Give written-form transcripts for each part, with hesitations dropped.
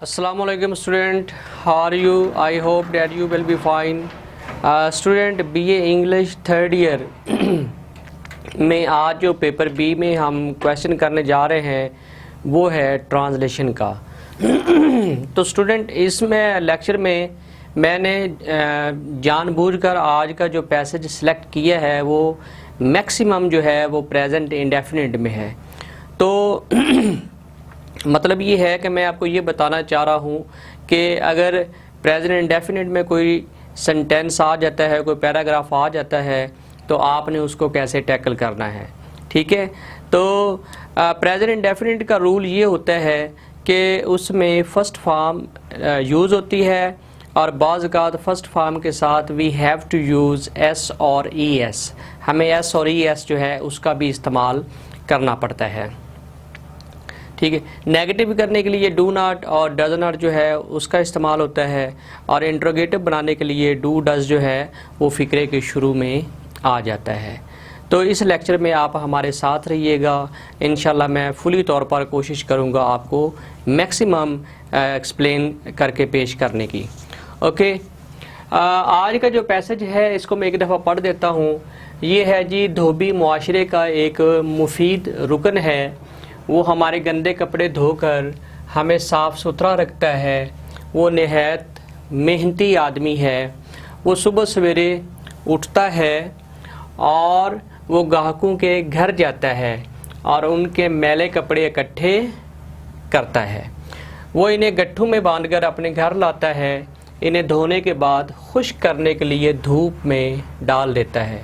Assalamualaikum student, how are you? I hope that you will be fine. Student BA English third year में आज जो paper B में हम question करने जा रहे हैं वो है ट्रांसलेशन का। तो स्टूडेंट इसमें लेक्चर में मैंने जानबूझकर आज का जो पैसेज सिलेक्ट किया है वो मैक्सिमम जो है वो प्रेजेंट इंडेफिनिट में है। तो मतलब ये है कि मैं आपको ये बताना चाह रहा हूँ कि अगर प्रेजेंट इंडेफिनिट में कोई सेंटेंस आ जाता है, कोई पैराग्राफ आ जाता है, तो आपने उसको कैसे टैकल करना है। ठीक है, तो प्रेजेंट इंडेफिनिट का रूल ये होता है कि उसमें फ़र्स्ट फॉर्म यूज़ होती है और बाज़ औक़ात फ़र्स्ट फॉर्म के साथ we have to use S और ई एस, हमें एस और ई एस जो है उसका भी इस्तेमाल करना पड़ता है। ठीक है, नेगेटिव करने के लिए डू नॉट और डज नॉट जो है उसका इस्तेमाल होता है और इंट्रोगेटिव बनाने के लिए डू डज जो है वो फ़िक्रे के शुरू में आ जाता है। तो इस लेक्चर में आप हमारे साथ रहिएगा, इंशाल्लाह मैं फुली तौर पर कोशिश करूँगा आपको मैक्सिमम एक्सप्लेन करके पेश करने की। ओके, आज का जो पैसेज है इसको मैं एक दफ़ा पढ़ देता हूँ। ये है जी, धोबी मुआशरे का एक मुफीद रुकन है, वो हमारे गंदे कपड़े धोकर हमें साफ़ सुथरा रखता है। वो नहायत मेहनती आदमी है, वो सुबह सवेरे उठता है और वो ग्राहकों के घर जाता है और उनके मैले कपड़े इकट्ठे करता है। वो इन्हें गट्ठू में बांधकर अपने घर लाता है, इन्हें धोने के बाद खुश्क करने के लिए धूप में डाल देता है।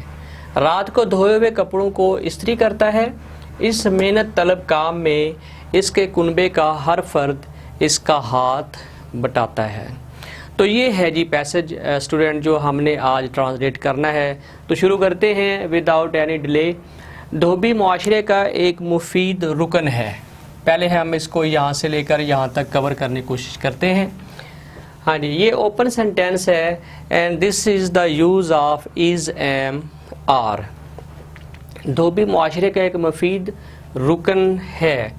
रात को धोए हुए कपड़ों को इस्त्री करता है। इस मेहनत तलब काम में इसके कुनबे का हर फर्द इसका हाथ बटाता है। तो ये है जी पैसेज स्टूडेंट जो हमने आज ट्रांसलेट करना है। तो शुरू करते हैं विदाउट एनी डिले। धोबी मुआशरे का एक मुफीद रुकन है। पहले हम इसको यहाँ से लेकर यहाँ तक कवर करने की कोशिश करते हैं। हाँ जी, ये ओपन सेंटेंस है and this is the use of is am are. धोबी मुआशरे का एक मुफीद रुकन है।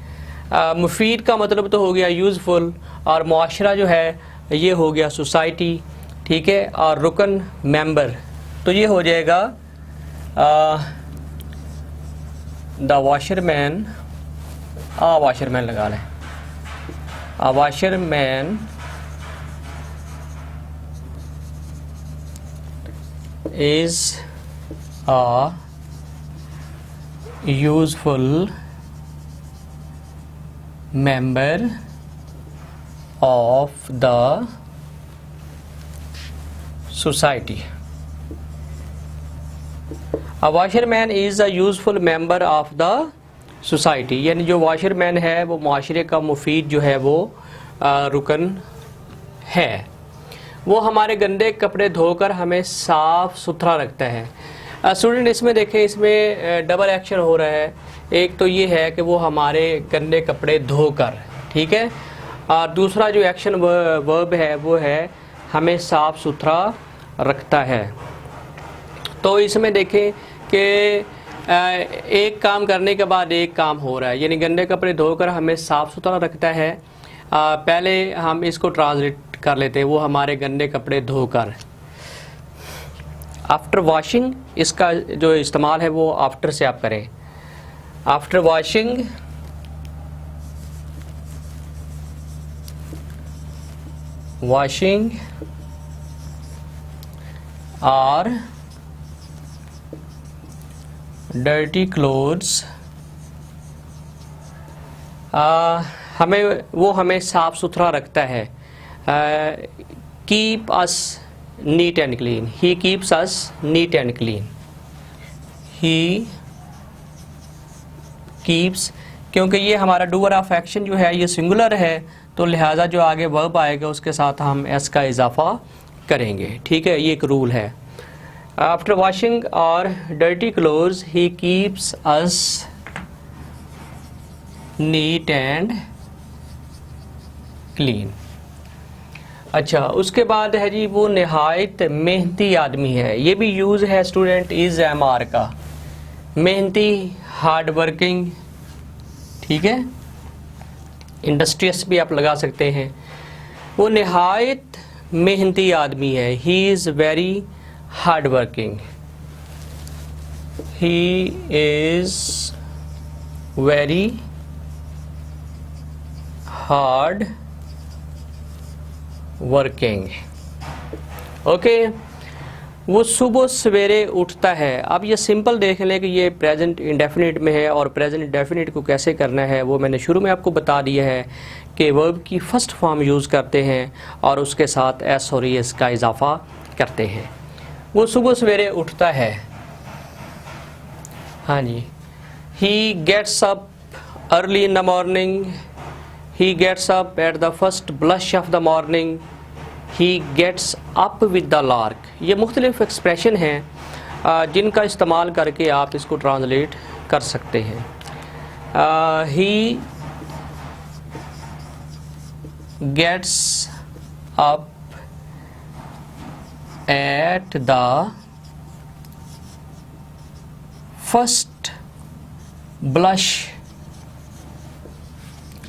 मुफीद का मतलब तो हो गया यूज़फुल और मुआशरा जो है ये हो गया सोसाइटी। ठीक है, और रुकन मेंबर, तो ये हो जाएगा द वॉशरमैन। वॉशरमैन लगा लें, washerman is a useful member of the society. A washerman is a useful member of the society, यानी जो वॉशरमैन है वो मुआशरे का मुफीद जो है वो रुकन है। वो हमारे गंदे कपड़े धोकर हमें साफ़ सुथरा रखता है। स्टूडेंट इसमें देखें, इसमें डबल एक्शन हो रहा है। एक तो ये है कि वो हमारे गंदे कपड़े धोकर, ठीक है, और दूसरा जो एक्शन वर्ब है वो है हमें साफ़ सुथरा रखता है। तो इसमें देखें कि एक काम करने के बाद एक काम हो रहा है, यानी गंदे कपड़े धोकर हमें साफ़ सुथरा रखता है। पहले हम इसको ट्रांसलेट कर लेते हैं, वो हमारे गंदे कपड़े धोकर। आफ्टर वॉशिंग, इसका जो इस्तेमाल है वो आफ्टर से आप करें। आफ्टर वॉशिंग और डर्टी क्लोथ्स, हमें साफ सुथरा रखता है। Keep us neat and clean, he keeps us neat and clean. He keeps, क्योंकि ये हमारा डूअर ऑफ एक्शन जो है ये सिंगुलर है, तो लिहाजा जो आगे वर्ब आएगा उसके साथ हम एस का इजाफा करेंगे। ठीक है, ये एक रूल है। आफ्टर वॉशिंग और dirty clothes he keeps us neat and clean. अच्छा, उसके बाद है जी वो नहायत मेहनती आदमी है। ये भी यूज़ है स्टूडेंट इज़ एम आर का, मेहनती, हार्ड वर्किंग, ठीक है, इंडस्ट्रियस भी आप लगा सकते हैं। वो नहायत मेहनती आदमी है। He is very hard working. He is very hard working. Okay, वो सुबह सवेरे उठता है। अब ये सिंपल देख लें कि ये प्रेजेंट इंडेफिनिट में है, और प्रेजेंट इंडेफिनिट को कैसे करना है वो मैंने शुरू में आपको बता दिया है कि वर्ब की फ़र्स्ट फॉर्म यूज़ करते हैं और उसके साथ एस और एस का इजाफा करते हैं। वो सुबह सवेरे उठता है। हाँ जी, he gets up early in the morning. He gets up at the first blush of the morning. He gets up with the lark. ये मुख्तलिफ एक्सप्रेशन हैं जिनका इस्तेमाल करके आप इसको ट्रांसलेट कर सकते हैं। He gets up at the first blush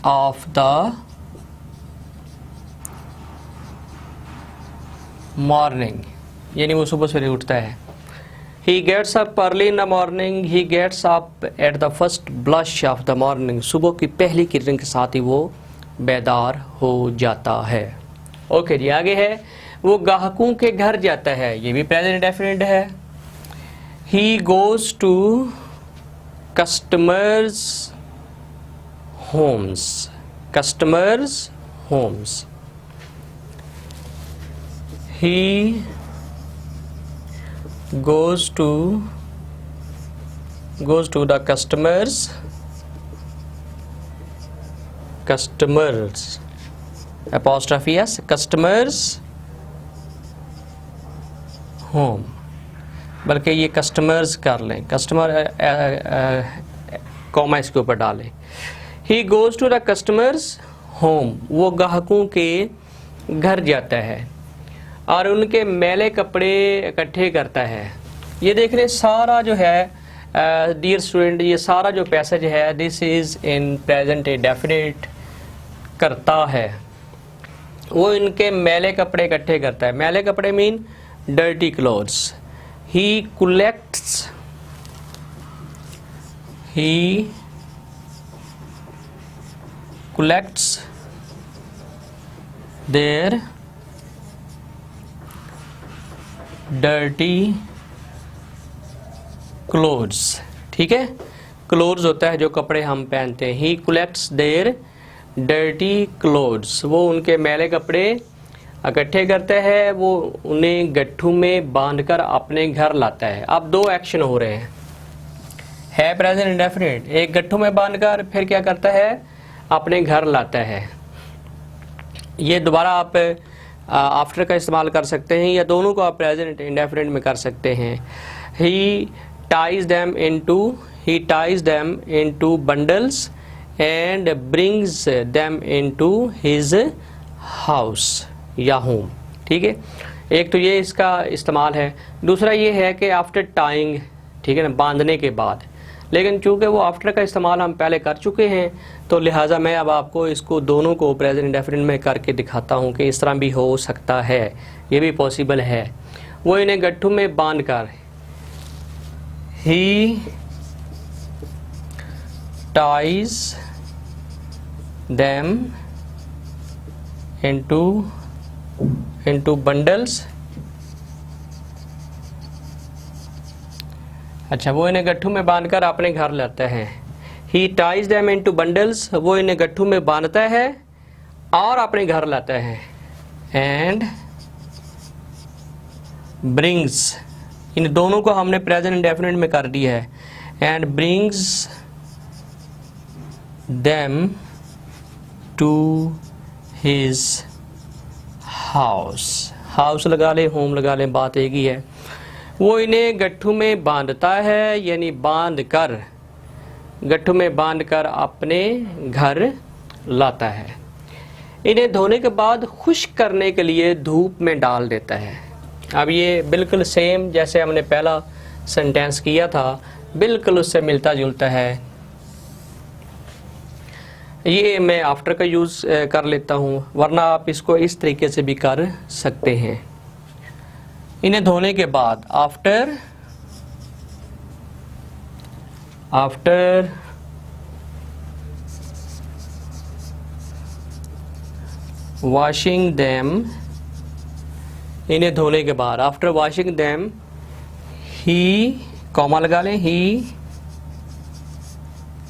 of the morning, यानी वो सुबह सवेरे उठता है। He gets up early in the morning. He gets up at the first blush of the morning. सुबह की पहली किरण के साथ ही वो बेदार हो जाता है। ओके जी, आगे है वो ग्राहकों के घर जाता है। ये भी प्रेजेंट इंडेफिनिट है। He goes to customers homes. Customers homes. He goes to the customers apostrophe s customers home, बल्कि ये कस्टमर्स कर लें, कस्टमर कॉमा इसके ऊपर डालें। He goes to the customers home, वो ग्राहकों के घर जाता है और उनके मैले कपड़े इकट्ठे करता है। ये देख रहे सारा जो है डियर स्टूडेंट, ये सारा जो पैसेज है this is in present indefinite करता है। वो इनके मैले कपड़े इकट्ठे करता है। मैले कपड़े mean dirty clothes. He collects their dirty clothes. ठीक है, क्लोथ्स होता है जो कपड़े हम पहनते हैं। ही कलेक्ट्स देयर डर्टी क्लोथ्स, वो उनके मैले कपड़े इकट्ठे करता है, वो उन्हें गट्ठू में बांधकर अपने घर लाता है। अब दो एक्शन हो रहे हैं, है प्रेजेंट इंडेफिनिट। एक गट्ठू में बांधकर फिर क्या करता है, अपने घर लाता है। ये दोबारा आप आफ्टर का इस्तेमाल कर सकते हैं, या दोनों को आप प्रेजेंट इंडेफिनिट में कर सकते हैं। He ties them into bundles and brings them into his house या होम। ठीक है, एक तो ये इसका इस्तेमाल है। दूसरा ये है कि आफ्टर टाइंग, ठीक है ना, बांधने के बाद। लेकिन चूंकि वो आफ्टर का इस्तेमाल हम पहले कर चुके हैं, तो लिहाजा मैं अब आपको इसको दोनों को प्रेजेंट इंडेफिनिट में करके दिखाता हूँ कि इस तरह भी हो सकता है, ये भी पॉसिबल है। वो इन्हें गट्ठू में बांध कर, ही टाइज देम इनटू बंडल्स। अच्छा, वो इन्हें गट्ठू में बांधकर अपने घर लाता है। ही टाइज देम इनटू बंडल्स, वो इन्हें गट्ठू में बांधता है और अपने घर लाता है। एंड ब्रिंग्स, इन दोनों को हमने प्रेजेंट इंडेफिनिट में कर दिया है। And brings them to his house. House लगा ले, होम लगा ले, बात एक ही है। वो इन्हें गट्ठू में बांधता है, यानी गट्ठू में बांधकर अपने घर लाता है। इन्हें धोने के बाद खुश्क करने के लिए धूप में डाल देता है। अब ये बिल्कुल सेम जैसे हमने पहला सेंटेंस किया था, बिल्कुल उससे मिलता जुलता है। ये मैं आफ्टर का यूज़ कर लेता हूँ, वरना आप इसको इस तरीके से भी कर सकते हैं। इन्हें धोने के बाद आफ्टर वॉशिंग देम, इन्हें धोने के बाद after washing them he, comma लगा लें, he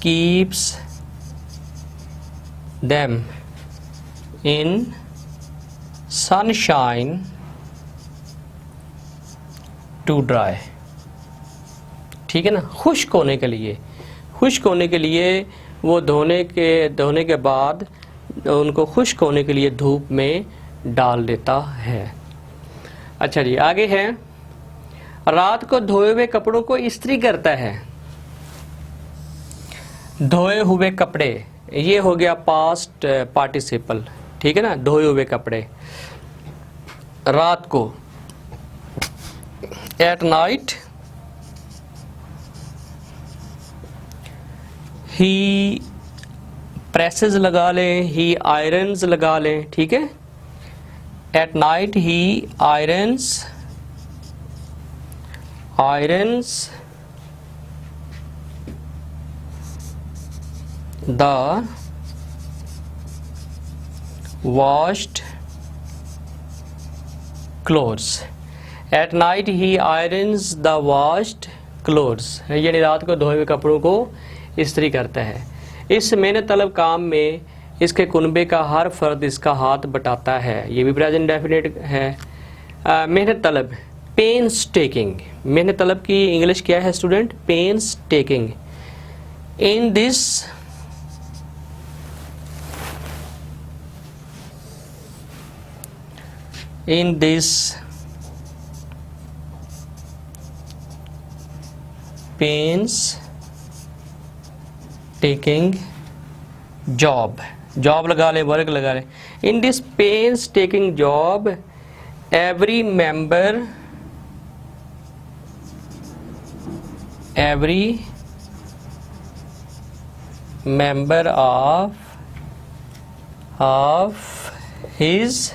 keeps them in sunshine to dry. ठीक है ना, खुश्क होने के लिए, खुश्क होने के लिए वो धोने के बाद उनको खुश्क होने के लिए धूप में डाल देता है। अच्छा जी, आगे है, रात को धोए हुए कपड़ों को इस्त्री करता है। धोए हुए कपड़े, ये हो गया पास्ट पार्टिसिपल। ठीक है ना, धोए हुए कपड़े। रात को, एट नाइट ही प्रेसेस लगा लें, ही आयरन्स लगा लें। ठीक है, at night he irons the washed clothes। At night he irons the washed clothes। यानी रात को धोए हुए कपड़ों को इस्त्री करता है। इस मेहनत तलब काम में इसके कुनबे का हर फर्द इसका हाथ बटाता है। ये भी प्रेजेंट डेफिनेट है। मेहनत तलब, पेन्स टेकिंग। मेहनत तलब की इंग्लिश क्या है student? Painstaking. In this painstaking job, job लगा ले, वर्क लगा ले। In this painstaking job every member of his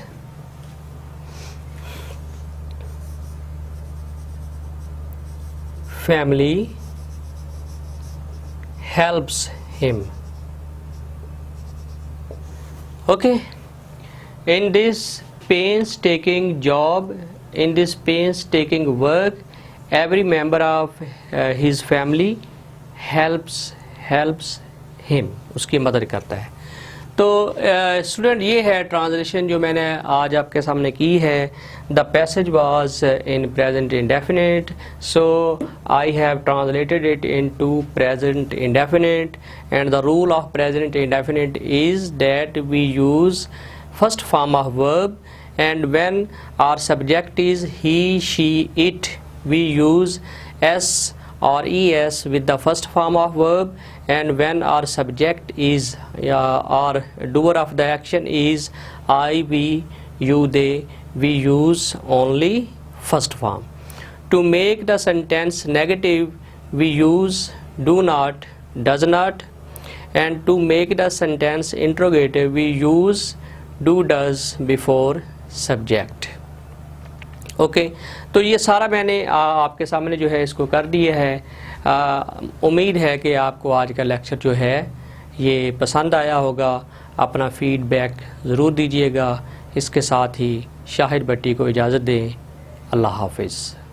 family helps him। Okay, in this painstaking job, in this painstaking work, every member of his family helps him, उसकी मदद करता है। तो student ये है ट्रांसलेशन जो मैंने आज आपके सामने की है। The passage was in present indefinite, so I have translated it into present indefinite, and the rule of present indefinite is that we use first form of verb, and when our subject is he, she, it, we use s or es with the first form of verb, and when our subject is or doer of the action is I, we, you, they, we use only first form. To make the sentence negative we use do not, does not, and to make the sentence interrogative we use do, does before subject. Okay, तो ये सारा मैंने आपके सामने जो है इसको कर दिया है। उम्मीद है कि आपको आज का लेक्चर जो है ये पसंद आया होगा। अपना फीडबैक ज़रूर दीजिएगा। इसके साथ ही शाहिद भट्टी को इजाज़त दें। अल्लाह हाफिज़।